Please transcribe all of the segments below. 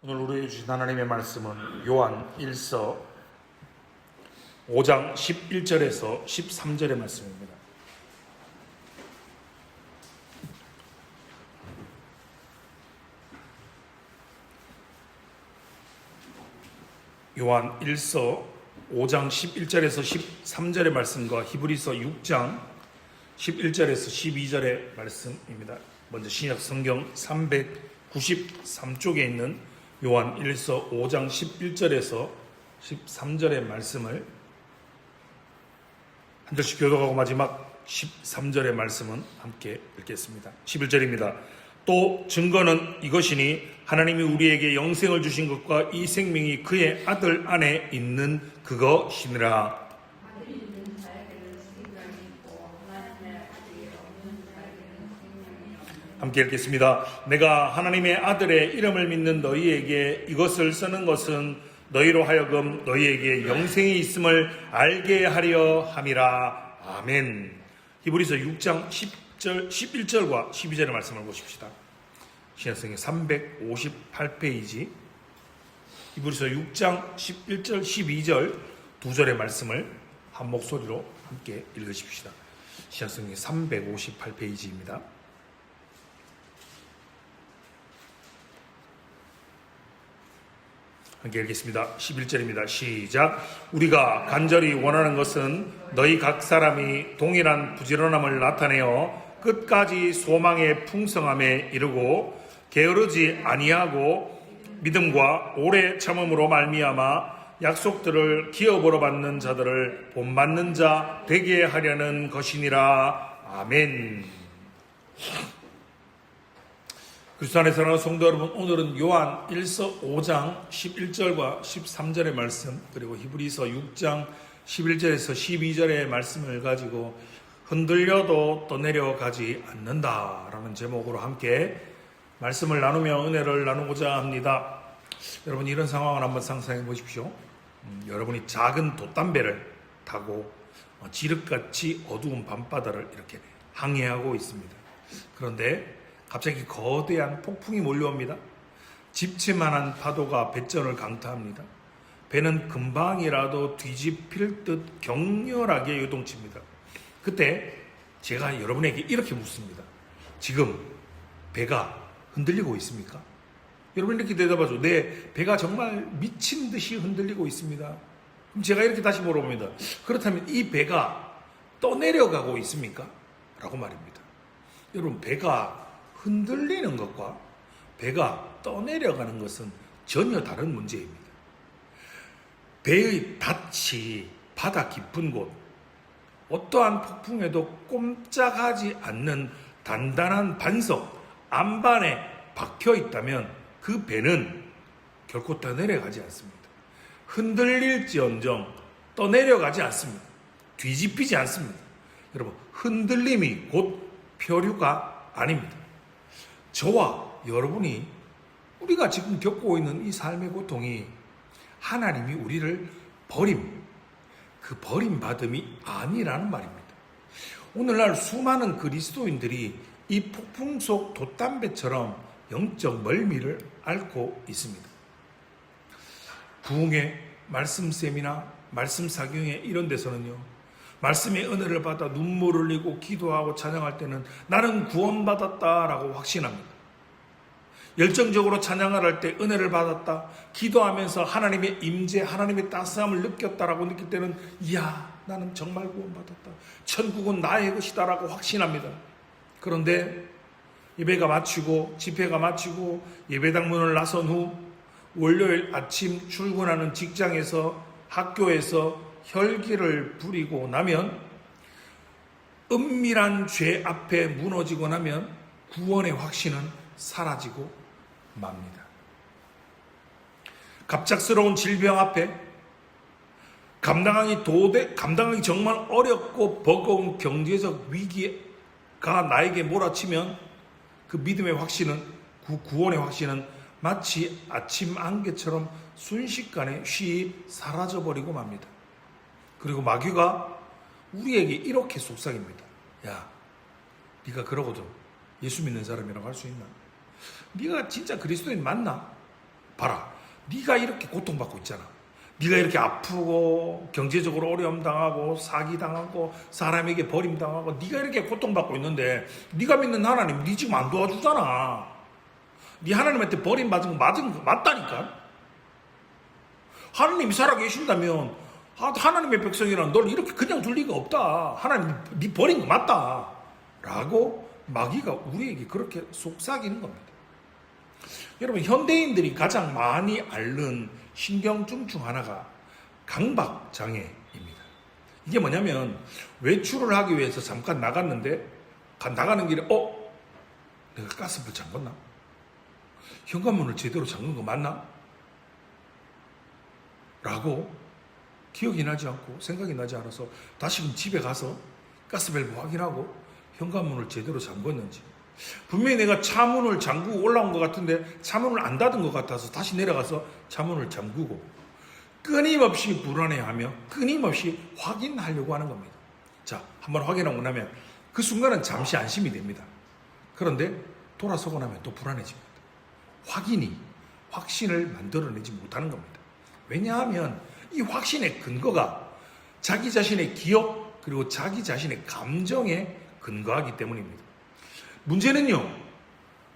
오늘 우리에게 주신 하나님의 말씀은 요한 1서 5장 11절에서 13절의 말씀입니다. 요한 1서 5장 11절에서 13절의 말씀과 히브리서 6장 11절에서 12절의 말씀입니다. 먼저 신약 성경 393쪽에 있는 요한 1서 5장 11절에서 13절의 말씀을 한 절씩 교독하고 마지막 13절의 말씀은 함께 읽겠습니다. 11절입니다. 또 증거는 이것이니 하나님이 우리에게 영생을 주신 것과 이 생명이 그의 아들 안에 있는 그것이니라. 함께 읽겠습니다. 내가 하나님의 아들의 이름을 믿는 너희에게 이것을 쓰는 것은 너희로 하여금 너희에게 영생이 있음을 알게 하려 함이라. 아멘. 히브리서 6장 10절, 11절과 12절의 말씀을 보십시다. 신약성경 358페이지 히브리서 6장 11절, 12절 두 절의 말씀을 한 목소리로 함께 읽으십시다. 신약성경 358페이지입니다. 함께 읽겠습니다. 11절입니다. 시작. 우리가 간절히 원하는 것은 너희 각 사람이 동일한 부지런함을 나타내어 끝까지 소망의 풍성함에 이르고 게으르지 아니하고 믿음과 오래 참음으로 말미암아 약속들을 기업으로 받는 자들을 본받는 자 되게 하려는 것이니라. 아멘. 그리스도 안에 사랑하는 성도 여러분, 오늘은 요한 1서 5장 11절과 13절의 말씀, 그리고 히브리서 6장 11절에서 12절의 말씀을 가지고 흔들려도 떠내려가지 않는다라는 제목으로 함께 말씀을 나누며 은혜를 나누고자 합니다. 여러분, 이런 상황을 한번 상상해 보십시오. 여러분이 작은 돛담배를 타고 지륵같이 어두운 밤바다를 이렇게 항해하고 있습니다. 그런데 갑자기 거대한 폭풍이 몰려옵니다. 집채만한 파도가 뱃전을 강타합니다. 배는 금방이라도 뒤집힐 듯 격렬하게 요동칩니다. 그때 제가 여러분에게 이렇게 묻습니다. 지금 배가 흔들리고 있습니까? 여러분 이렇게 대답하죠. 네, 배가 정말 미친 듯이 흔들리고 있습니다. 그럼 제가 이렇게 다시 물어봅니다. 그렇다면 이 배가 떠내려가고 있습니까? 라고 말입니다. 여러분, 배가 흔들리는 것과 배가 떠내려가는 것은 전혀 다른 문제입니다. 배의 닻이 바다 깊은 곳, 어떠한 폭풍에도 꼼짝하지 않는 단단한 반석, 안반에 박혀 있다면 그 배는 결코 떠내려가지 않습니다. 흔들릴지언정 떠내려가지 않습니다. 뒤집히지 않습니다. 여러분, 흔들림이 곧 표류가 아닙니다. 저와 여러분이 우리가 지금 겪고 있는 이 삶의 고통이 하나님이 우리를 그 버림받음이 아니라는 말입니다. 오늘날 수많은 그리스도인들이 이 폭풍 속 돛담배처럼 영적 멀미를 앓고 있습니다. 부흥회, 말씀 세미나, 말씀 사경회 이런 데서는요, 말씀의 은혜를 받아 눈물을 흘리고 기도하고 찬양할 때는 나는 구원받았다라고 확신합니다. 열정적으로 찬양을 할 때 은혜를 받았다, 기도하면서 하나님의 임재, 하나님의 따스함을 느꼈다라고 느낄 때는 이야, 나는 정말 구원받았다, 천국은 나의 것이다라고 확신합니다. 그런데 예배가 마치고 집회가 마치고 예배당 문을 나선 후 월요일 아침 출근하는 직장에서 학교에서 혈기를 부리고 나면, 은밀한 죄 앞에 무너지고 나면 구원의 확신은 사라지고 맙니다. 갑작스러운 질병 앞에 감당하기 정말 어렵고 버거운 경제적 위기가 나에게 몰아치면 그 믿음의 확신은, 그 구원의 확신은 마치 아침 안개처럼 순식간에 쉬이 사라져버리고 맙니다. 그리고 마귀가 우리에게 이렇게 속삭입니다. 야, 네가 그러고도 예수 믿는 사람이라고 할 수 있나? 네가 진짜 그리스도인 맞나? 봐라, 네가 이렇게 고통받고 있잖아. 네가 이렇게 아프고 경제적으로 어려움 당하고 사기 당하고 사람에게 버림 당하고 네가 이렇게 고통받고 있는데 네가 믿는 하나님 네 지금 안 도와주잖아. 네 하나님한테 버림받은 거 맞은 거 맞다니까. 하나님이 살아계신다면 하나님의 백성이란 널 이렇게 그냥 둘 리가 없다. 하나님 네 버린 거 맞다 라고 마귀가 우리에게 그렇게 속삭이는 겁니다. 여러분, 현대인들이 가장 많이 앓는 신경증 중 하나가 강박장애입니다. 이게 뭐냐면 외출을 하기 위해서 잠깐 나갔는데 나가는 길에 내가 가스불 잠궜나? 현관문을 제대로 잠근 거 맞나? 라고 기억이 나지 않고 생각이 나지 않아서 다시금 집에 가서 가스밸브 확인하고 현관문을 제대로 잠궜는지, 분명히 내가 차문을 잠그고 올라온 것 같은데 차문을 안 닫은 것 같아서 다시 내려가서 차문을 잠그고 끊임없이 불안해하며 끊임없이 확인하려고 하는 겁니다. 자, 한번 확인하고 나면 그 순간은 잠시 안심이 됩니다. 그런데 돌아서고 나면 또 불안해집니다. 확신을 만들어내지 못하는 겁니다. 왜냐하면 이 확신의 근거가 자기 자신의 기억 그리고 자기 자신의 감정에 근거하기 때문입니다. 문제는요,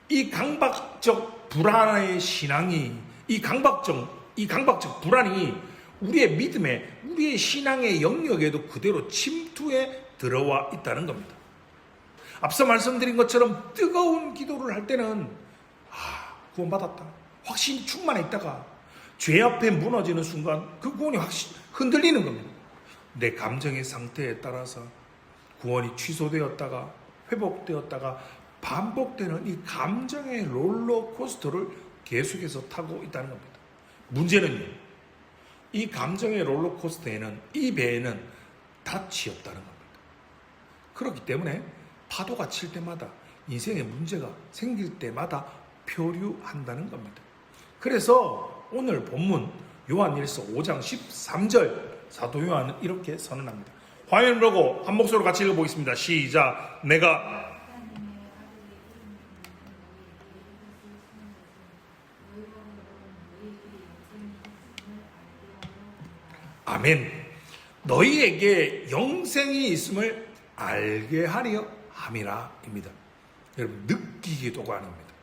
이 강박적 불안의 신앙이, 이 강박적 불안이 우리의 믿음에, 우리의 신앙의 영역에도 그대로 침투해 들어와 있다는 겁니다. 앞서 말씀드린 것처럼 뜨거운 기도를 할 때는 구원받았다, 확신이 충만해 있다가 죄 앞에 무너지는 순간 그 구원이 흔들리는 겁니다. 내 감정의 상태에 따라서 구원이 취소되었다가 회복되었다가 반복되는 이 감정의 롤러코스터를 계속해서 타고 있다는 겁니다. 문제는요, 이 감정의 롤러코스터에는, 이 배에는 닻이 없다는 겁니다. 그렇기 때문에 파도가 칠 때마다, 인생의 문제가 생길 때마다 표류한다는 겁니다. 그래서 오늘 본문 요한일서 5장 13절 사도 요한은 이렇게 선언합니다. 화면을 보고 한 목소리로 같이 읽어보겠습니다. 시작. 내가 아멘. 너희에게 영생이 있음을 알게 하려 함이라 입니다. 여러분, 느끼기도가 아닙니다.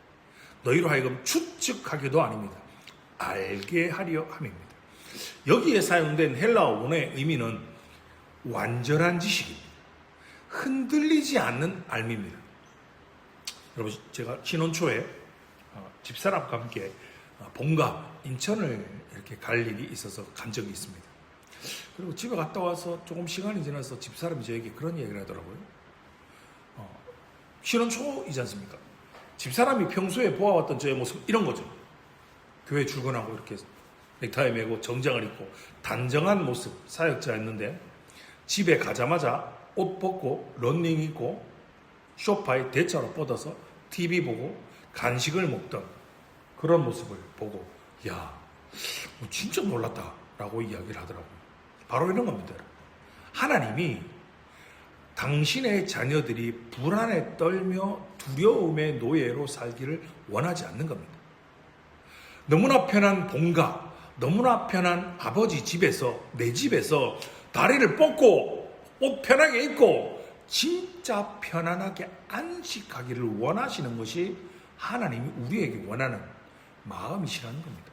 너희로 하여금 추측하기도 아닙니다. 알게 하려 함입니다. 여기에 사용된 헬라어 원어의 의미는 완전한 지식입니다. 흔들리지 않는 알미입니다. 여러분, 제가 신혼 초에 집사람과 함께 본가 인천을 이렇게 갈 일이 있어서 간 적이 있습니다. 그리고 집에 갔다 와서 조금 시간이 지나서 집사람이 저에게 그런 얘기를 하더라고요. 신혼 초이지 않습니까? 집사람이 평소에 보아왔던 저의 모습 이런 거죠. 교회 출근하고 이렇게 넥타이 매고 정장을 입고 단정한 모습, 사역자였는데 집에 가자마자 옷 벗고 런닝 입고 소파에 대자로 뻗어서 TV 보고 간식을 먹던 그런 모습을 보고 진짜 놀랐다 라고 이야기를 하더라고요. 바로 이런 겁니다. 하나님이 당신의 자녀들이 불안에 떨며 두려움의 노예로 살기를 원하지 않는 겁니다. 너무나 편한 본가, 너무나 편한 아버지 집에서, 내 집에서 다리를 뻗고 옷 편하게 입고 진짜 편안하게 안식하기를 원하시는 것이 하나님이 우리에게 원하는 마음이시라는 겁니다.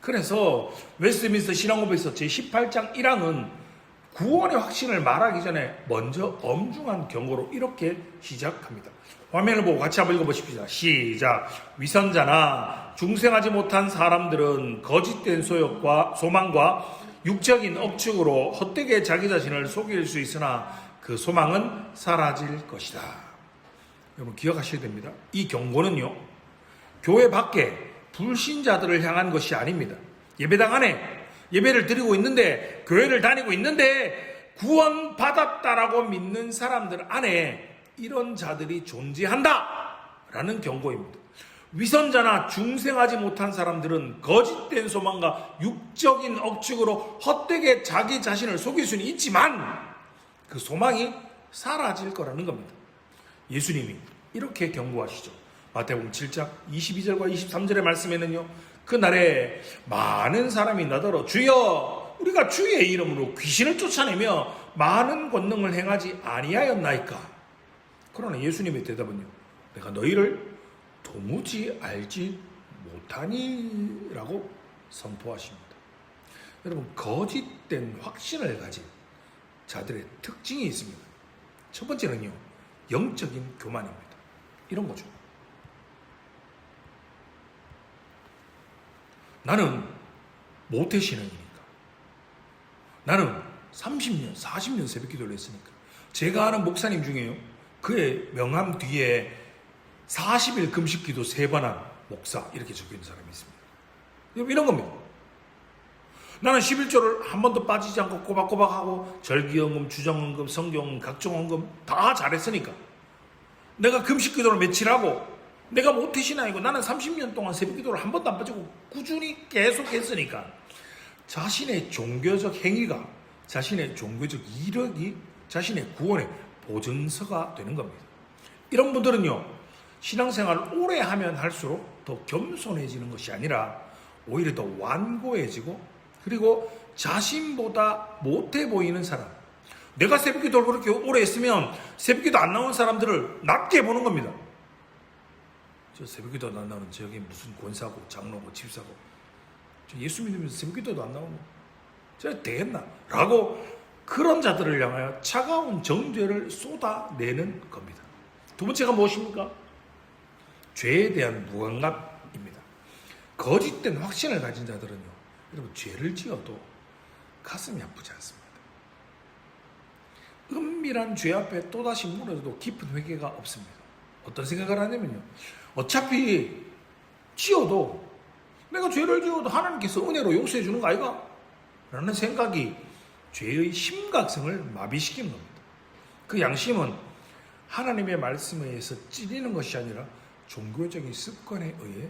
그래서 웨스트민스터 신앙고백에서 제18장 1항은 구원의 확신을 말하기 전에 먼저 엄중한 경고로 이렇게 시작합니다. 화면을 보고 같이 한번 읽어보십시오. 시작. 위선자나 중생하지 못한 사람들은 거짓된 소망과 육적인 억측으로 헛되게 자기 자신을 속일 수 있으나 그 소망은 사라질 것이다. 여러분, 기억하셔야 됩니다. 이 경고는요, 교회 밖에 불신자들을 향한 것이 아닙니다. 예배당 안에 예배를 드리고 있는데, 교회를 다니고 있는데 구원 받았다라고 믿는 사람들 안에 이런 자들이 존재한다 라는 경고입니다. 위선자나 중생하지 못한 사람들은 거짓된 소망과 육적인 억측으로 헛되게 자기 자신을 속일 수는 있지만 그 소망이 사라질 거라는 겁니다. 예수님이 이렇게 경고하시죠. 마태복음 7장 22절과 23절의 말씀에는요, 그날에 많은 사람이 나더러 주여 우리가 주의 이름으로 귀신을 쫓아내며 많은 권능을 행하지 아니하였나이까. 그러나 예수님의 대답은요, 내가 너희를 도무지 알지 못하니 라고 선포하십니다. 여러분, 거짓된 확신을 가진 자들의 특징이 있습니다. 첫 번째는요, 영적인 교만입니다. 이런 거죠. 나는 모태신앙이니까, 나는 30년, 40년 새벽기도를 했으니까, 제가 아는 목사님 중에요, 그의 명함 뒤에 40일 금식기도 3번 한 목사 이렇게 적혀있는 사람이 있습니다. 이런 겁니다. 나는 11조를 한 번도 빠지지 않고 꼬박꼬박하고 절기헌금, 주정헌금, 성경헌금, 각종헌금 다 잘했으니까, 내가 금식기도를 며칠 하고 내가 모태신앙이고 나는 30년 동안 새벽기도를 한 번도 안 빠지고 꾸준히 계속 했으니까 자신의 종교적 행위가, 자신의 종교적 이력이 자신의 구원의 보증서가 되는 겁니다. 이런 분들은요, 신앙생활을 오래 하면 할수록 더 겸손해지는 것이 아니라 오히려 더 완고해지고, 그리고 자신보다 못해 보이는 사람, 내가 새벽기도를 그렇게 오래 했으면 새벽기도 안 나온 사람들을 낮게 보는 겁니다. 저 새벽기도 안 나오는 저기 무슨 권사고 장로고 집사고, 저 예수 믿으면서 새벽기도도 안 나오고 저 되겠나? 라고 그런 자들을 향하여 차가운 정죄를 쏟아내는 겁니다. 두 번째가 무엇입니까? 죄에 대한 무감각입니다. 거짓된 확신을 가진 자들은요, 여러분, 죄를 지어도 가슴이 아프지 않습니다. 은밀한 죄 앞에 또다시 무너져도 깊은 회개가 없습니다. 어떤 생각을 하냐면요, 어차피 지어도, 내가 죄를 지어도 하나님께서 은혜로 용서해 주는 거 아이가? 라는 생각이 죄의 심각성을 마비시키는 겁니다. 그 양심은 하나님의 말씀에 의해서 찔리는 것이 아니라 종교적인 습관에 의해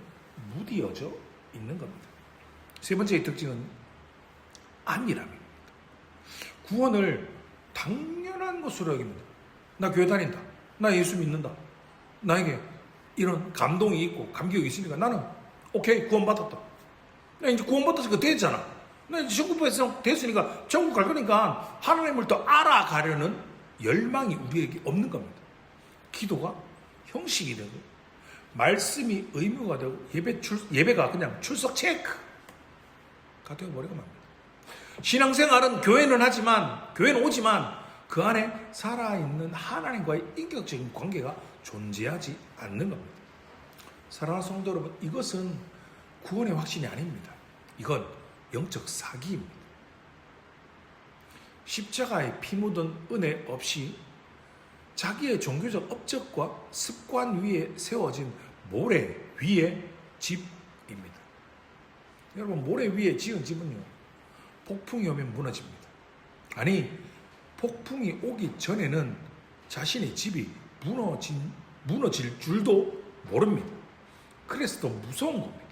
무디어져 있는 겁니다. 세 번째의 특징은 안일함입니다. 구원을 당연한 것으로 여깁니다. 나 교회 다닌다, 나 예수 믿는다, 나에게 이런 감동이 있고 감격이 있으니까 나는 오케이, 구원받았다. 나 이제 구원받았으니까 됐잖아. 나 이제 천국에서 됐으니까 천국 갈 거니까 하나님을 더 알아가려는 열망이 우리에게 없는 겁니다. 기도가 형식이 되고 말씀이 의무가 되고 예배가 그냥 출석 체크가 되어버리고 맙니다. 신앙생활은 교회는 오지만 그 안에 살아있는 하나님과의 인격적인 관계가 존재하지 않는 겁니다. 사랑하는 성도 여러분, 이것은 구원의 확신이 아닙니다. 이건 영적 사기입니다. 십자가에 피 묻은 은혜 없이 자기의 종교적 업적과 습관 위에 세워진 모래 위의 집입니다. 여러분, 모래 위에 지은 집은요, 폭풍이 오면 무너집니다. 아니, 폭풍이 오기 전에는 자신의 집이 무너질 줄도 모릅니다. 그래서 더 무서운 겁니다.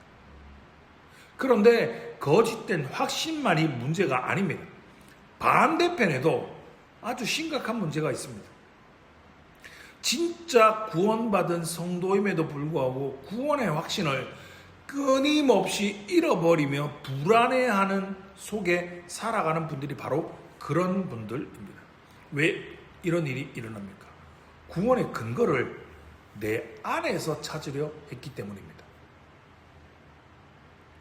그런데 거짓된 확신만이 문제가 아닙니다. 반대편에도 아주 심각한 문제가 있습니다. 진짜 구원받은 성도임에도 불구하고 구원의 확신을 끊임없이 잃어버리며 불안해하는 속에 살아가는 분들이 바로 그런 분들입니다. 왜 이런 일이 일어납니까? 구원의 근거를 내 안에서 찾으려 했기 때문입니다.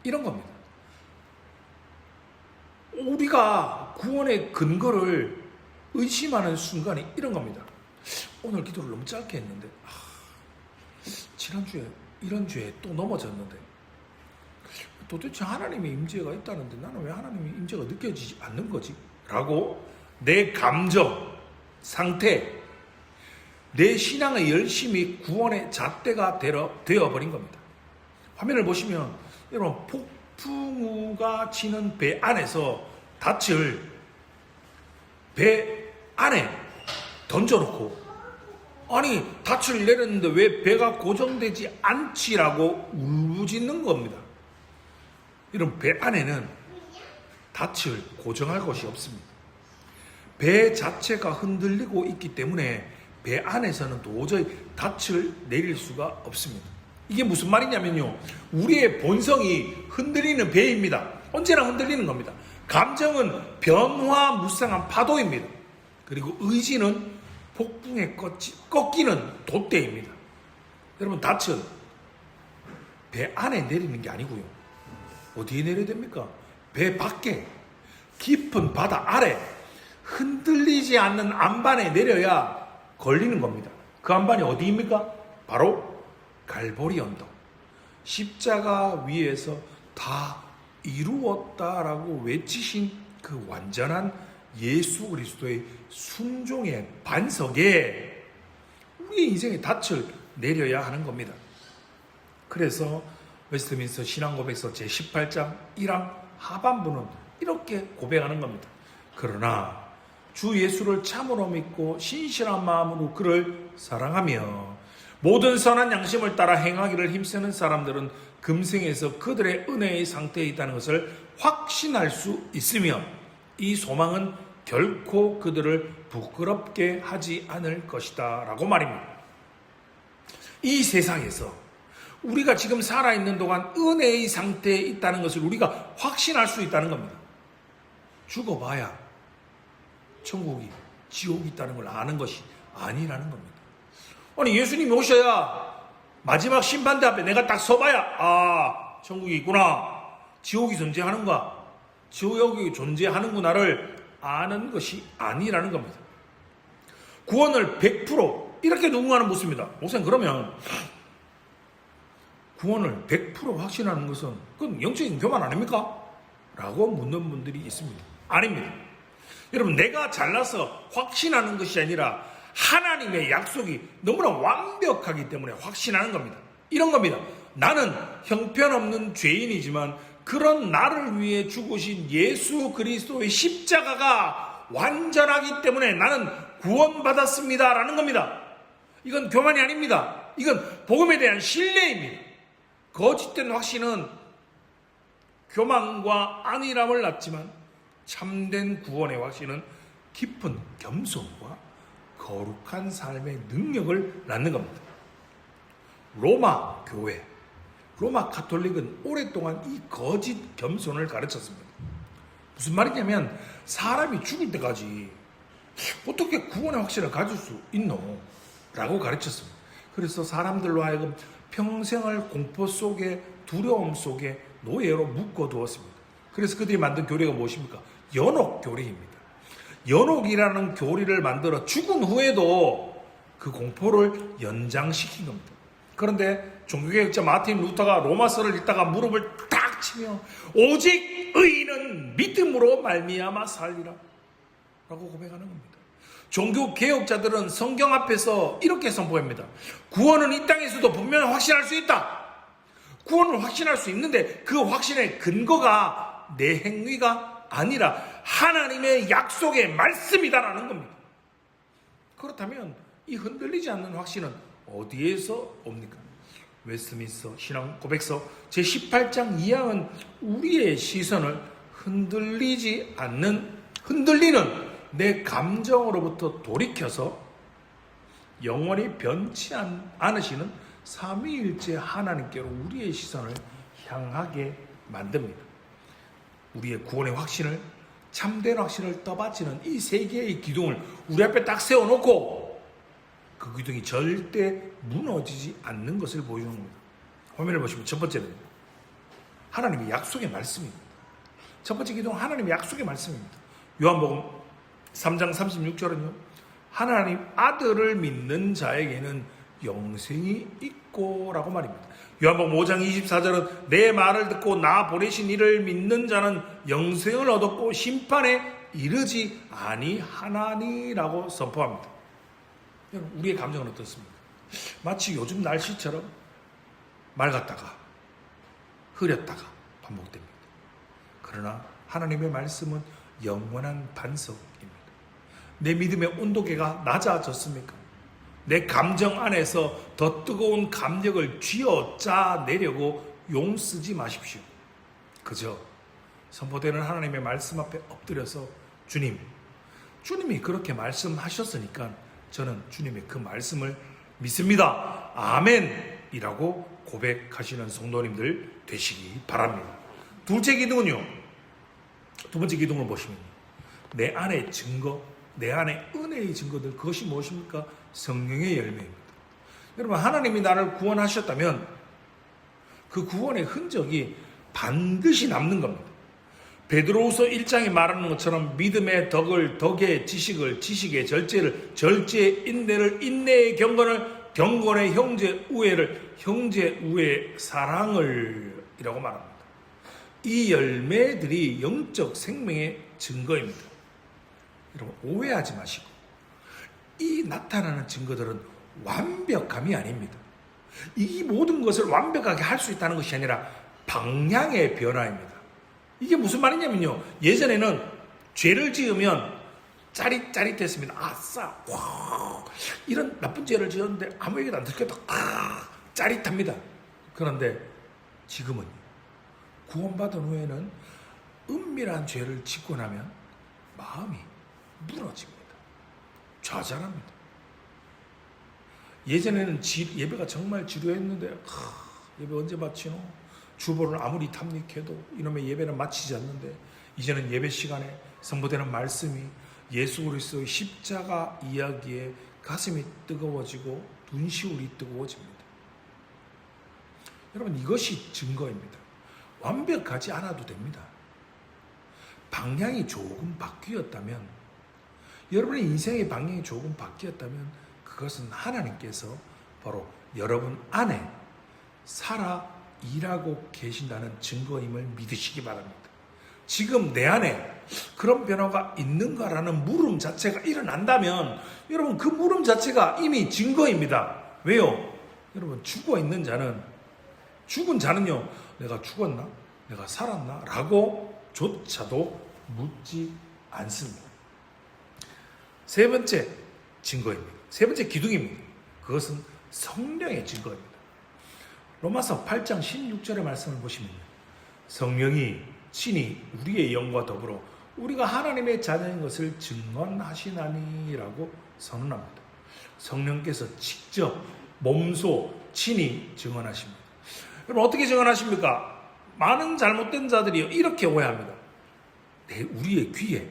이런 겁니다. 우리가 구원의 근거를 의심하는 순간이 이런 겁니다. 오늘 기도를 너무 짧게 했는데, 지난주에 이런 죄에 또 넘어졌는데, 도대체 하나님의 임재가 있다는데 나는 왜 하나님의 임재가 느껴지지 않는 거지? 라고 내 감정, 상태, 내 신앙의 열심이 구원의 잣대가 되어버린 겁니다. 화면을 보시면 여러분, 폭풍우가 치는 배 안에서 닻을 배 안에 던져놓고, 아니 닻을 내렸는데 왜 배가 고정되지 않지라고 울부짖는 겁니다. 이런 배 안에는 닻을 고정할 것이 없습니다. 배 자체가 흔들리고 있기 때문에 배 안에서는 도저히 닻을 내릴 수가 없습니다. 이게 무슨 말이냐면요, 우리의 본성이 흔들리는 배입니다. 언제나 흔들리는 겁니다. 감정은 변화무쌍한 파도입니다. 그리고 의지는 폭풍에 꺾이는 돛대입니다. 여러분, 닻은 배 안에 내리는 게 아니고요, 어디에 내려야 됩니까? 배 밖에 깊은 바다 아래 흔들리지 않는 안반에 내려야 걸리는 겁니다. 그 안반이 어디입니까? 바로 갈보리 언덕, 십자가 위에서 다 이루었다라고 외치신 그 완전한 예수 그리스도의 순종의 반석에 우리의 인생의 닻을 내려야 하는 겁니다. 그래서 웨스트민스터 신앙고백서 제18장 1항 하반부는 이렇게 고백하는 겁니다. 그러나 주 예수를 참으로 믿고 신실한 마음으로 그를 사랑하며 모든 선한 양심을 따라 행하기를 힘쓰는 사람들은 금생에서 그들의 은혜의 상태에 있다는 것을 확신할 수 있으며 이 소망은 결코 그들을 부끄럽게 하지 않을 것이다 라고 말입니다. 이 세상에서 우리가 지금 살아있는 동안 은혜의 상태에 있다는 것을 우리가 확신할 수 있다는 겁니다. 죽어봐야 천국이, 지옥이 있다는 걸 아는 것이 아니라는 겁니다. 아니, 예수님이 오셔야 마지막 심판대 앞에 내가 딱 서봐야 천국이 있구나, 지옥이 존재하는가, 지옥이 존재하는구나를 아는 것이 아니라는 겁니다. 구원을 100% 이렇게 누군가는 묻습니다. 목사님, 그러면 구원을 100% 확신하는 것은 그건 영적인 교만 아닙니까? 라고 묻는 분들이 있습니다. 아닙니다. 여러분, 내가 잘나서 확신하는 것이 아니라 하나님의 약속이 너무나 완벽하기 때문에 확신하는 겁니다. 이런 겁니다. 나는 형편없는 죄인이지만 그런 나를 위해 죽으신 예수 그리스도의 십자가가 완전하기 때문에 나는 구원받았습니다 라는 겁니다. 이건 교만이 아닙니다. 이건 복음에 대한 신뢰입니다. 거짓된 확신은 교만과 안일함을 낳지만 참된 구원의 확신은 깊은 겸손과 거룩한 삶의 능력을 낳는 겁니다. 로마 교회, 로마 가톨릭은 오랫동안 이 거짓 겸손을 가르쳤습니다. 무슨 말이냐면 사람이 죽을 때까지 어떻게 구원의 확신을 가질 수 있노? 라고 가르쳤습니다. 그래서 사람들로 하여금 평생을 공포 속에, 두려움 속에 노예로 묶어두었습니다. 그래서 그들이 만든 교리가 무엇입니까? 연옥교리입니다. 연옥이라는 교리를 만들어 죽은 후에도 그 공포를 연장시킨 겁니다. 그런데 종교개혁자 마틴 루터가 로마서를 읽다가 무릎을 딱 치며 오직 의인은 믿음으로 말미암아 살리라 라고 고백하는 겁니다. 종교개혁자들은 성경 앞에서 이렇게 선포합니다. 구원은 이 땅에서도 분명히 확신할 수 있다. 구원을 확신할 수 있는데 그 확신의 근거가 내 행위가 아니라 하나님의 약속의 말씀이다라는 겁니다. 그렇다면 이 흔들리지 않는 확신은 어디에서 옵니까? 웨스트민스터 신앙 고백서 제18장 2항은 우리의 시선을 흔들리는 내 감정으로부터 돌이켜서 영원히 변치 않으시는 삼위일체 하나님께로 우리의 시선을 향하게 만듭니다. 우리의 구원의 확신을, 참된 확신을 떠받치는 이 세 개의 기둥을 우리 앞에 딱 세워놓고 그 기둥이 절대 무너지지 않는 것을 보여주는 겁니다. 화면을 보시면 첫 번째는 하나님의 약속의 말씀입니다. 첫 번째 기둥은 하나님의 약속의 말씀입니다. 요한복음 3장 36절은요. 하나님 아들을 믿는 자에게는 영생이 있고 라고 말입니다. 요한복음 5장 24절은 내 말을 듣고 나 보내신 이를 믿는 자는 영생을 얻었고 심판에 이르지 아니하나니라고 선포합니다. 여러분, 우리의 감정은 어떻습니까? 마치 요즘 날씨처럼 맑았다가 흐렸다가 반복됩니다. 그러나 하나님의 말씀은 영원한 반석입니다. 내 믿음의 온도계가 낮아졌습니까? 내 감정 안에서 더 뜨거운 감력을 쥐어짜내려고 용쓰지 마십시오. 그저 선포되는 하나님의 말씀 앞에 엎드려서 주님이 그렇게 말씀하셨으니까 저는 주님의 그 말씀을 믿습니다. 아멘이라고 고백하시는 성도님들 되시기 바랍니다. 둘째 기둥은요. 두 번째 기둥을 보시면 내 안의 증거, 내 안의 은혜의 증거들, 그것이 무엇입니까? 성령의 열매입니다. 여러분, 하나님이 나를 구원하셨다면 그 구원의 흔적이 반드시 남는 겁니다. 베드로후서 1장에 말하는 것처럼 믿음의 덕의 지식을, 지식의 절제를, 절제의 인내를, 인내의 경건을, 경건의 형제 우애를, 형제 우애의 사랑을 이라고 말합니다. 이 열매들이 영적 생명의 증거입니다. 여러분, 오해하지 마시고, 이 나타나는 증거들은 완벽함이 아닙니다. 이 모든 것을 완벽하게 할 수 있다는 것이 아니라 방향의 변화입니다. 이게 무슨 말이냐면요, 예전에는 죄를 지으면 짜릿짜릿했습니다. 아싸, 와, 이런 나쁜 죄를 지었는데 아무에게도 안 들켰다, 짜릿합니다. 그런데 지금은 구원받은 후에는 은밀한 죄를 짓고 나면 마음이 무너집니다. 좌절합니다. 예전에는 예배가 정말 지루했는데 예배 언제 마치노? 주보를 아무리 탐닉해도 이놈의 예배는 마치지 않는데, 이제는 예배 시간에 선포되는 말씀이 예수 그리스도의 십자가 이야기에 가슴이 뜨거워지고 눈시울이 뜨거워집니다. 여러분, 이것이 증거입니다. 완벽하지 않아도 됩니다. 방향이 조금 바뀌었다면, 여러분의 인생의 방향이 조금 바뀌었다면 그것은 하나님께서 바로 여러분 안에 살아 일하고 계신다는 증거임을 믿으시기 바랍니다. 지금 내 안에 그런 변화가 있는가라는 물음 자체가 일어난다면 여러분, 그 물음 자체가 이미 증거입니다. 왜요? 여러분, 죽은 자는요, 내가 죽었나? 내가 살았나? 라고 조차도 묻지 않습니다. 세 번째 증거입니다. 세 번째 기둥입니다. 그것은 성령의 증거입니다. 로마서 8장 16절의 말씀을 보시면 성령이 친히 우리의 영과 더불어 우리가 하나님의 자녀인 것을 증언하시나니라고 선언합니다. 성령께서 직접 몸소 친히 증언하십니다. 여러분, 어떻게 증언하십니까? 많은 잘못된 자들이 이렇게 오해합니다. 우리의 귀에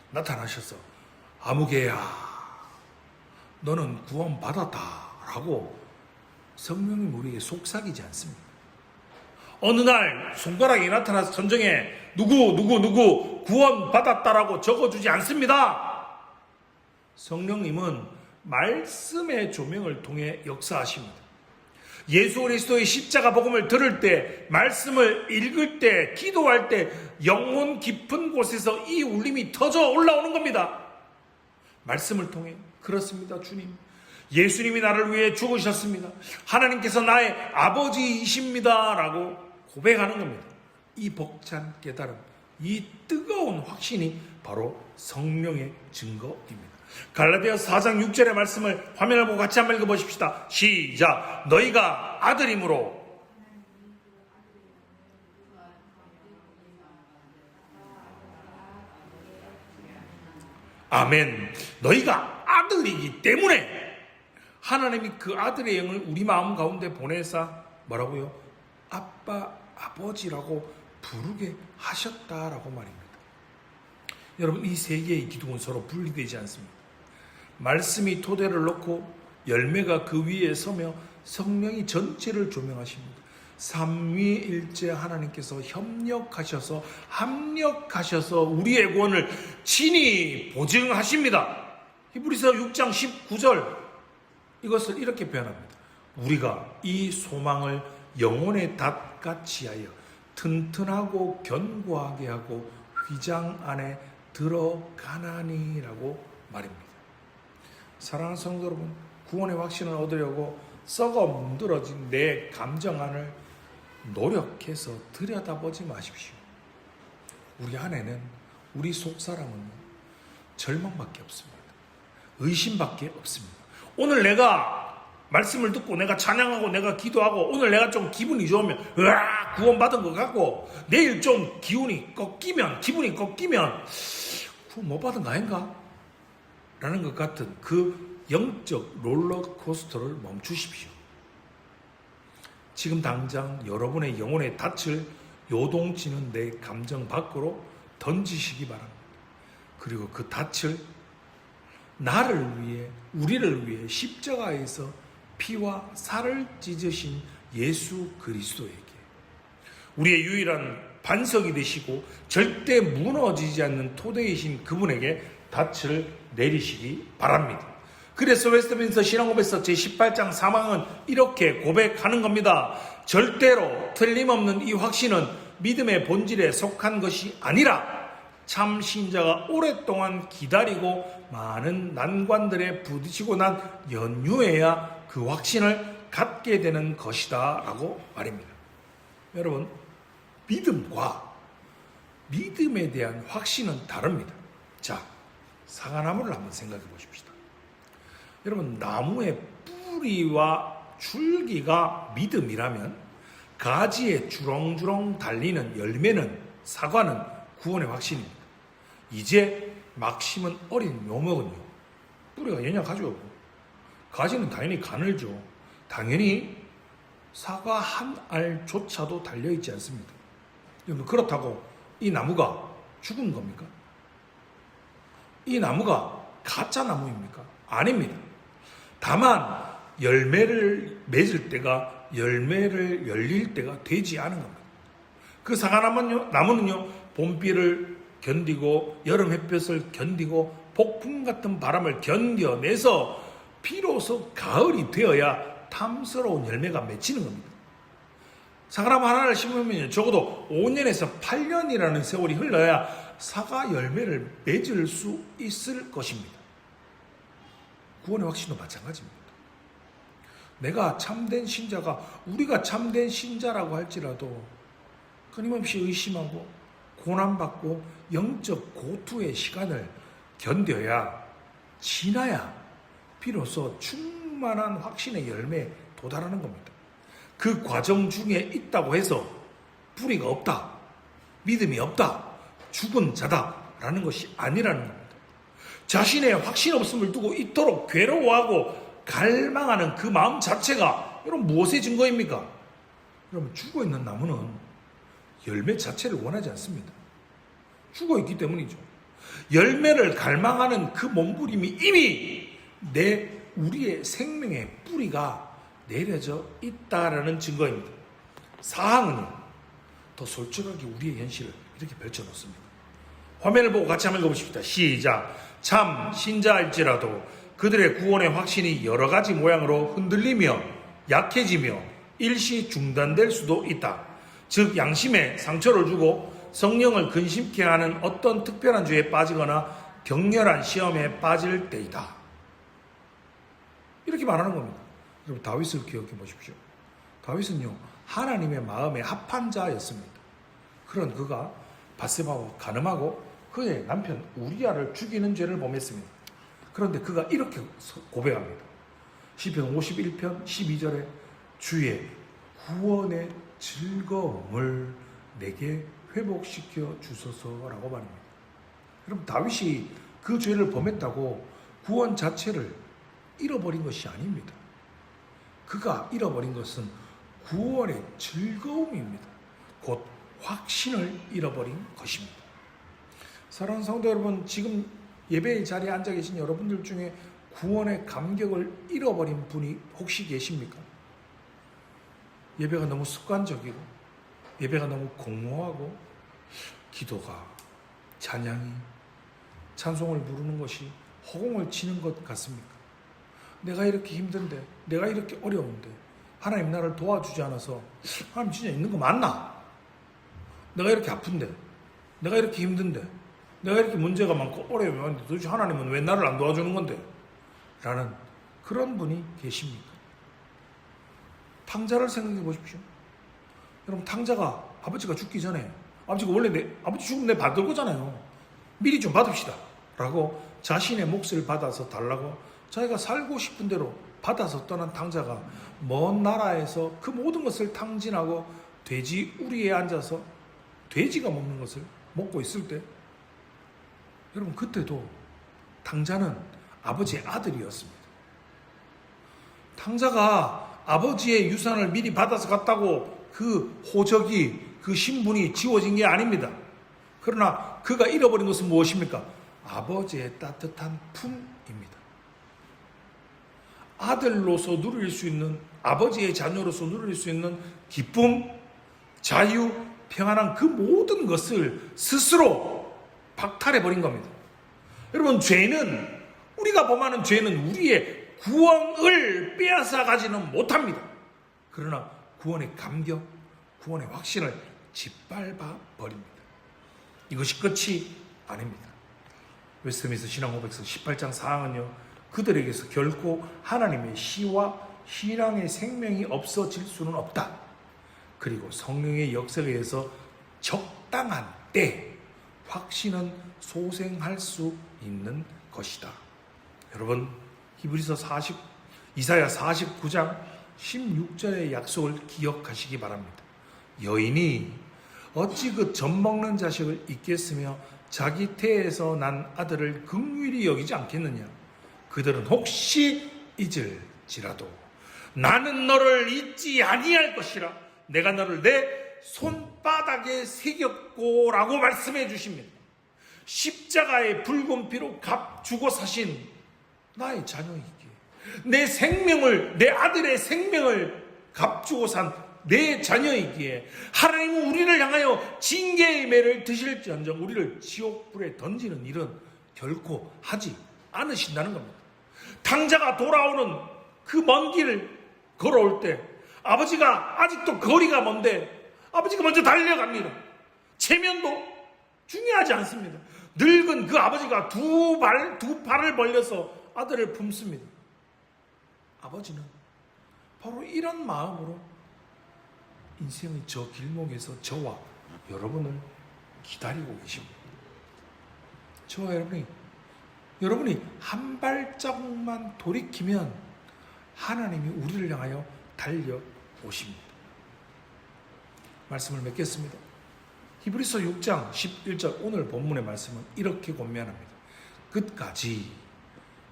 나타나셔서 아무개야, 너는 구원받았다 라고 성령이 우리에게 속삭이지 않습니다. 어느 날 손가락이 나타나서 전정에 누구 구원받았다라고 적어주지 않습니다. 성령님은 말씀의 조명을 통해 역사하십니다. 예수 그리스도의 십자가 복음을 들을 때, 말씀을 읽을 때, 기도할 때 영혼 깊은 곳에서 이 울림이 터져 올라오는 겁니다. 말씀을 통해. 그렇습니다, 주님. 예수님이 나를 위해 죽으셨습니다. 하나님께서 나의 아버지이십니다 라고 고백하는 겁니다. 이 벅찬 깨달음, 이 뜨거운 확신이 바로 성령의 증거입니다. 갈라디아서 4장 6절의 말씀을 화면을 보고 같이 한번 읽어보십시다. 시작. 너희가 아들이므로. 아멘. 너희가 아들이기 때문에 하나님이 그 아들의 영을 우리 마음 가운데 보내사 뭐라고요? 아빠, 아버지라고 부르게 하셨다라고 말입니다. 여러분, 이 세 개의 기둥은 서로 분리되지 않습니다. 말씀이 토대를 놓고 열매가 그 위에 서며 성령이 전체를 조명하십니다. 삼위일체 하나님께서 협력하셔서 합력하셔서 우리의 구원을 친히 보증하십니다. 히브리서 6장 19절 이것을 이렇게 표현합니다. 우리가 이 소망을 영혼의 닷같이 하여 튼튼하고 견고하게 하고 휘장 안에 들어가나니라고 말입니다. 사랑하는 성도 여러분, 구원의 확신을 얻으려고 썩어 문드러진 내 감정 안을 노력해서 들여다보지 마십시오. 우리 안에는, 우리 속사람은 절망밖에 없습니다. 의심밖에 없습니다. 오늘 내가 말씀을 듣고 내가 찬양하고 내가 기도하고 오늘 내가 좀 기분이 좋으면 으아 구원받은 것 같고, 내일 좀 기분이 꺾이면 구원 못 받은 거 아닌가? 라는 것 같은 그 영적 롤러코스터를 멈추십시오. 지금 당장 여러분의 영혼의 닻을 요동치는 내 감정 밖으로 던지시기 바랍니다. 그리고 그 닻을 나를 위해, 우리를 위해 십자가에서 피와 살을 찢으신 예수 그리스도에게, 우리의 유일한 반석이 되시고 절대 무너지지 않는 토대이신 그분에게 닻을 내리시기 바랍니다. 그래서 웨스트민스터 신앙고백서 제18장 3항은 이렇게 고백하는 겁니다. 절대로 틀림없는 이 확신은 믿음의 본질에 속한 것이 아니라 참 신자가 오랫동안 기다리고 많은 난관들에 부딪히고 난 연후에야 그 확신을 갖게 되는 것이다 라고 말입니다. 여러분, 믿음과 믿음에 대한 확신은 다릅니다. 자, 사과나무를 한번 생각해 보십시다. 여러분, 나무의 뿌리와 줄기가 믿음이라면 가지에 주렁주렁 달리는 열매는, 사과는 구원의 확신입니다. 이제 막 심은 어린 묘목은요, 뿌리가 연약하죠. 가지는 당연히 가늘죠. 당연히 사과 한 알조차도 달려있지 않습니다. 그렇다고 이 나무가 죽은 겁니까? 이 나무가 가짜 나무입니까? 아닙니다. 다만 열매를 맺을 때가, 열매를 열릴 때가 되지 않은 겁니다. 그 사과나무는요, 봄비를 견디고 여름 햇볕을 견디고 폭풍 같은 바람을 견뎌내서 비로소 가을이 되어야 탐스러운 열매가 맺히는 겁니다. 사과나무 하나를 심으면 적어도 5년에서 8년이라는 세월이 흘러야 사과 열매를 맺을 수 있을 것입니다. 구원의 확신도 마찬가지입니다. 내가 참된 신자가, 우리가 참된 신자라고 할지라도 끊임없이 의심하고 고난받고 영적 고투의 시간을 견뎌야, 지나야 비로소 충만한 확신의 열매에 도달하는 겁니다. 그 과정 중에 있다고 해서 뿌리가 없다, 믿음이 없다, 죽은 자다라는 것이 아니라는 겁니다. 자신의 확신 없음을 두고 이토록 괴로워하고 갈망하는 그 마음 자체가 여러분 무엇의 증거입니까? 여러분, 죽어있는 나무는 열매 자체를 원하지 않습니다. 죽어있기 때문이죠. 열매를 갈망하는 그 몸부림이 이미 우리의 생명의 뿌리가 내려져 있다라는 증거입니다. 사항은요, 더 솔직하게 우리의 현실을 이렇게 펼쳐놓습니다. 화면을 보고 같이 한번 읽어보십시다. 시작. 참 신자일지라도 그들의 구원의 확신이 여러 가지 모양으로 흔들리며 약해지며 일시 중단될 수도 있다. 즉 양심에 상처를 주고 성령을 근심케 하는 어떤 특별한 죄에 빠지거나 격렬한 시험에 빠질 때이다. 이렇게 말하는 겁니다. 여러분, 다윗을 기억해 보십시오. 다윗은요, 하나님의 마음에 합한 자였습니다. 그런 그가 밧세바와 간음하고 그의 남편 우리아를 죽이는 죄를 범했습니다. 그런데 그가 이렇게 고백합니다. 시편 51편 12절에 주의 구원의 즐거움을 내게 회복시켜 주소서라고 말합니다. 그럼 다윗이 그 죄를 범했다고 구원 자체를 잃어버린 것이 아닙니다. 그가 잃어버린 것은 구원의 즐거움입니다. 곧 확신을 잃어버린 것입니다. 사랑하는 성도 여러분, 지금 예배의 자리에 앉아 계신 여러분들 중에 구원의 감격을 잃어버린 분이 혹시 계십니까? 예배가 너무 습관적이고 예배가 너무 공허하고 기도가, 찬양이, 찬송을 부르는 것이 허공을 치는 것 같습니까? 내가 이렇게 힘든데, 내가 이렇게 어려운데 하나님 나를 도와주지 않아서 하나님 진짜 있는 거 맞나? 내가 이렇게 아픈데, 내가 이렇게 힘든데, 내가 이렇게 문제가 많고 어려움이 많은데 도대체 하나님은 왜 나를 안 도와주는 건데? 라는 그런 분이 계십니까? 탕자를 생각해 보십시오. 여러분, 탕자가 아버지가 죽기 전에, 아버지가 원래 아버지 죽으면 내 받을 거잖아요. 미리 좀 받읍시다 라고 자신의 몫을 받아서 달라고 자기가 살고 싶은 대로 받아서 떠난 탕자가 먼 나라에서 그 모든 것을 탕진하고 돼지 우리에 앉아서 돼지가 먹는 것을 먹고 있을 때, 여러분, 그때도 탕자는 아버지의 아들이었습니다. 탕자가 아버지의 유산을 미리 받아서 갔다고 그 호적이, 그 신분이 지워진 게 아닙니다. 그러나 그가 잃어버린 것은 무엇입니까? 아버지의 따뜻한 품입니다. 아들로서 누릴 수 있는, 아버지의 자녀로서 누릴 수 있는 기쁨, 자유, 평안한 그 모든 것을 스스로 박탈해버린 겁니다. 여러분, 죄는, 우리가 범하는 죄는 우리의 구원을 빼앗아 가지는 못합니다. 그러나 구원의 감격, 구원의 확신을 짓밟아 버립니다. 이것이 끝이 아닙니다. 웨스트민스터 신앙고백서 18장 4항은요, 그들에게서 결코 하나님의 시와 신앙의 생명이 없어질 수는 없다. 그리고 성령의 역사에 의해서 적당한 때 확신은 소생할 수 있는 것이다. 여러분, 이사야 49장 16절의 약속을 기억하시기 바랍니다. 여인이 어찌 그 젖먹는 자식을 잊겠으며 자기 태에서 난 아들을 긍휼히 여기지 않겠느냐. 그들은 혹시 잊을지라도 나는 너를 잊지 아니할 것이라. 내가 너를 내 손바닥에 새겼고라고 말씀해 주십니다. 십자가의 붉은 피로 값주고 사신 나의 자녀이기에, 내 생명을, 내 아들의 생명을 값주고 산 내 자녀이기에 하나님은 우리를 향하여 징계의 매를 드실지언정 우리를 지옥불에 던지는 일은 결코 하지 않으신다는 겁니다. 탕자가 돌아오는 그 먼 길을 걸어올 때 아버지가 아직도 거리가 먼데 아버지가 먼저 달려갑니다. 체면도 중요하지 않습니다. 늙은 그 아버지가 두 팔을 벌려서 아들을 품습니다. 아버지는 바로 이런 마음으로 인생의 저 길목에서 저와 여러분을 기다리고 계십니다. 저와 여러분이 한 발자국만 돌이키면 하나님이 우리를 향하여 달려오십니다. 말씀을 맺겠습니다. 히브리서 6장 11절 오늘 본문의 말씀은 이렇게 권면합니다. 끝까지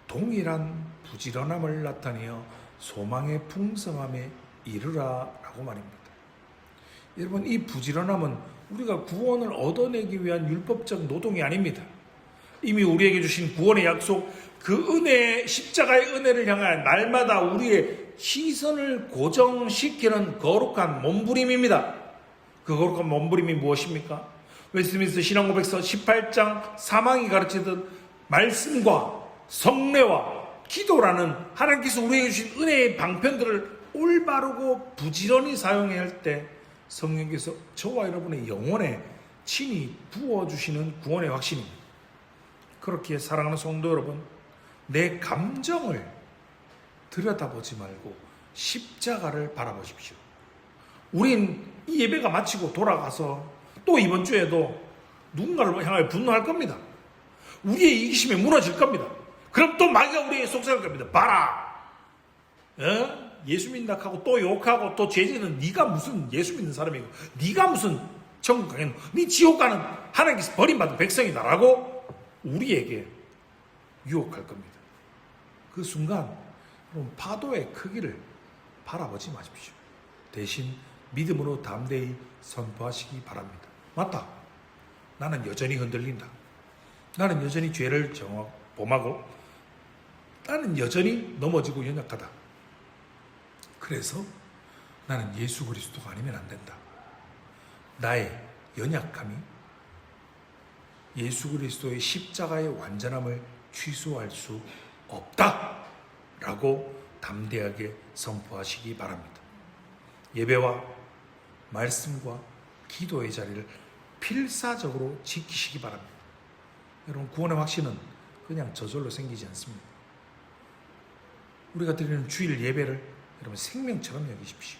동일한 부지런함을 나타내어 소망의 풍성함에 이르라 라고 말입니다. 여러분, 이 부지런함은 우리가 구원을 얻어내기 위한 율법적 노동이 아닙니다. 이미 우리에게 주신 구원의 약속, 그 은혜, 십자가의 은혜를 향한 날마다 우리의 시선을 고정시키는 거룩한 몸부림입니다. 그 거룩한 몸부림이 무엇입니까? 웨스트민스터 신앙고백서 18장 사망이 가르치던 말씀과 성례와 기도라는 하나님께서 우리에게 주신 은혜의 방편들을 올바르고 부지런히 사용해야 할 때 성령께서 저와 여러분의 영혼에 친히 부어주시는 구원의 확신입니다. 그렇기에 사랑하는 성도 여러분, 내 감정을 들여다보지 말고 십자가를 바라보십시오. 우린 이 예배가 마치고 돌아가서 또 이번 주에도 누군가를 향하여 분노할 겁니다. 우리의 이기심에 무너질 겁니다. 그럼 또 마귀가 우리에게 속삭일 겁니다. 봐라! 예수 믿는다 하고 또 욕하고 또 죄지는 네가 무슨 예수 믿는 사람이고 네가 무슨 천국 가겠노? 네 지옥 가는 하나님께서 버림받은 백성이다라고 우리에게 유혹할 겁니다. 그 순간 여러분, 파도의 크기를 바라보지 마십시오. 대신 믿음으로 담대히 선포하시기 바랍니다. 맞다. 나는 여전히 흔들린다. 나는 여전히 죄를 범하고 나는 여전히 넘어지고 연약하다. 그래서 나는 예수 그리스도가 아니면 안 된다. 나의 연약함이 예수 그리스도의 십자가의 완전함을 취소할 수 없다 라고 담대하게 선포하시기 바랍니다. 예배와 말씀과 기도의 자리를 필사적으로 지키시기 바랍니다. 여러분, 구원의 확신은 그냥 저절로 생기지 않습니다. 우리가 드리는 주일 예배를 여러분 생명처럼 여기십시오.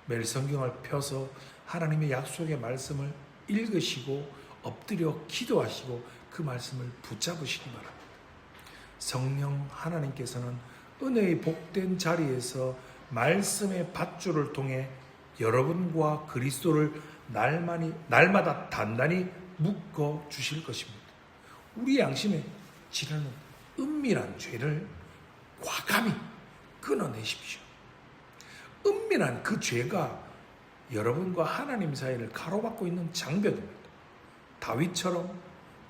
매일 성경을 펴서 하나님의 약속의 말씀을 읽으시고 엎드려 기도하시고 그 말씀을 붙잡으시기 바랍니다. 성령 하나님께서는 은혜의 복된 자리에서 말씀의 밧줄을 통해 여러분과 그리스도를 날마다 단단히 묶어 주실 것입니다. 우리 양심에 지르는 은밀한 죄를 과감히 끊어내십시오. 은밀한 그 죄가 여러분과 하나님 사이를 가로막고 있는 장벽입니다. 다윗처럼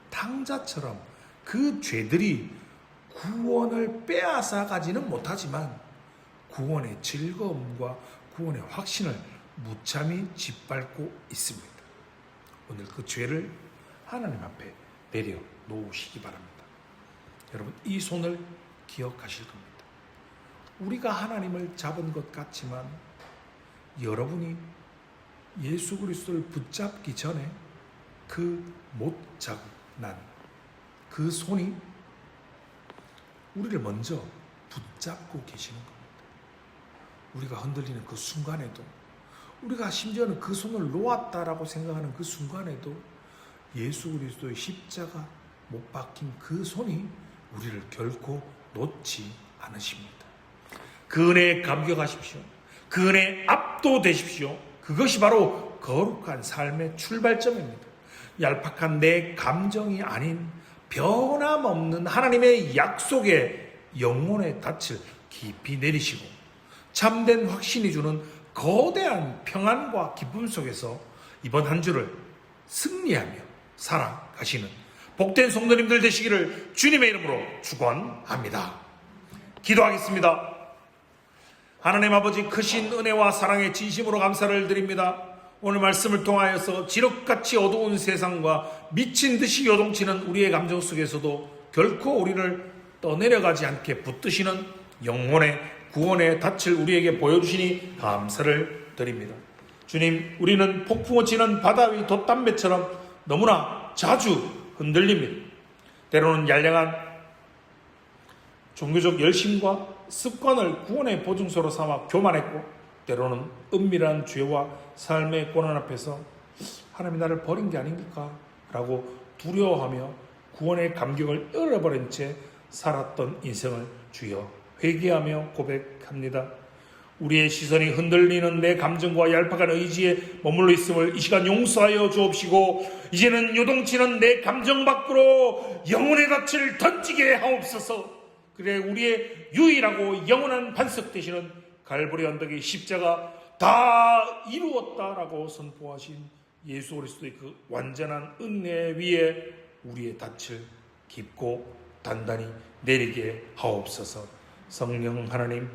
탕자처럼 그 죄들이 구원을 빼앗아 가지는 못하지만 구원의 즐거움과 구원의 확신을 무참히 짓밟고 있습니다. 오늘 그 죄를 하나님 앞에 내려 놓으시기 바랍니다. 여러분, 이 손을 기억하실 겁니다. 우리가 하나님을 잡은 것 같지만 여러분이 예수 그리스도를 붙잡기 전에 그 못 잡고 난 그 손이 우리를 먼저 붙잡고 계시는 겁니다. 우리가 흔들리는 그 순간에도, 우리가 심지어는 그 손을 놓았다라고 생각하는 그 순간에도 예수 그리스도의 십자가 못 박힌 그 손이 우리를 결코 놓지 않으십니다. 그 은혜에 감격하십시오. 그 은혜에 압도되십시오. 그것이 바로 거룩한 삶의 출발점입니다. 얄팍한 내 감정이 아닌 변함없는 하나님의 약속에 영혼의 닻을 깊이 내리시고 참된 확신이 주는 거대한 평안과 기쁨 속에서 이번 한 주를 승리하며 살아가시는 복된 성도님들 되시기를 주님의 이름으로 축원합니다. 기도하겠습니다. 하나님 아버지, 크신 은혜와 사랑에 진심으로 감사를 드립니다. 오늘 말씀을 통하여서 지륵같이 어두운 세상과 미친 듯이 요동치는 우리의 감정 속에서도 결코 우리를 떠내려가지 않게 붙드시는 영혼의 구원의 닻을 우리에게 보여주시니 감사를 드립니다. 주님, 우리는 폭풍을 치는 바다 위 돛담배처럼 너무나 자주 흔들립니다. 때로는 양량한 종교적 열심과 습관을 구원의 보증서로 삼아 교만했고, 때로는 은밀한 죄와 삶의 고난 앞에서 하나님이 나를 버린 게 아닙니까? 라고 두려워하며 구원의 감격을 잃어버린 채 살았던 인생을 주여 회개하며 고백합니다. 우리의 시선이 흔들리는 내 감정과 얄팍한 의지에 머물러 있음을 이 시간 용서하여 주옵시고, 이제는 요동치는 내 감정 밖으로 영혼의 닻을 던지게 하옵소서. 그래, 우리의 유일하고 영원한 반석 되시는 갈보리 언덕의 십자가 다 이루었다라고 선포하신 예수 그리스도의 그 완전한 은혜 위에 우리의 닻을 깊고 단단히 내리게 하옵소서. 성령 하나님,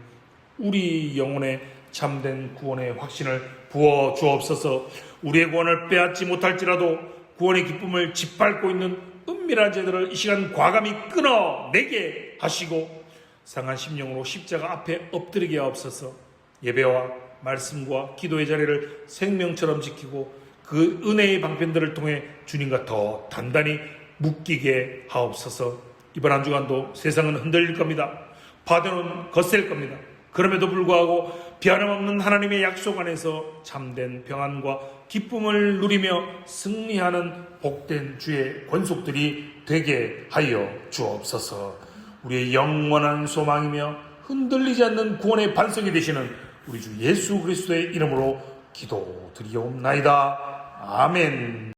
우리 영혼에 참된 구원의 확신을 부어 주옵소서. 우리의 구원을 빼앗지 못할지라도 구원의 기쁨을 짓밟고 있는 은밀한 죄들을 이 시간 과감히 끊어내게 하시고 상한 심령으로 십자가 앞에 엎드리게 하옵소서. 예배와 말씀과 기도의 자리를 생명처럼 지키고 그 은혜의 방편들을 통해 주님과 더 단단히 묶이게 하옵소서. 이번 한 주간도 세상은 흔들릴 겁니다. 파도는 거셀 겁니다. 그럼에도 불구하고 변함없는 하나님의 약속 안에서 참된 평안과 기쁨을 누리며 승리하는 복된 주의 권속들이 되게 하여 주옵소서. 우리의 영원한 소망이며 흔들리지 않는 구원의 반석이 되시는 우리 주 예수 그리스도의 이름으로 기도드리옵나이다. 아멘.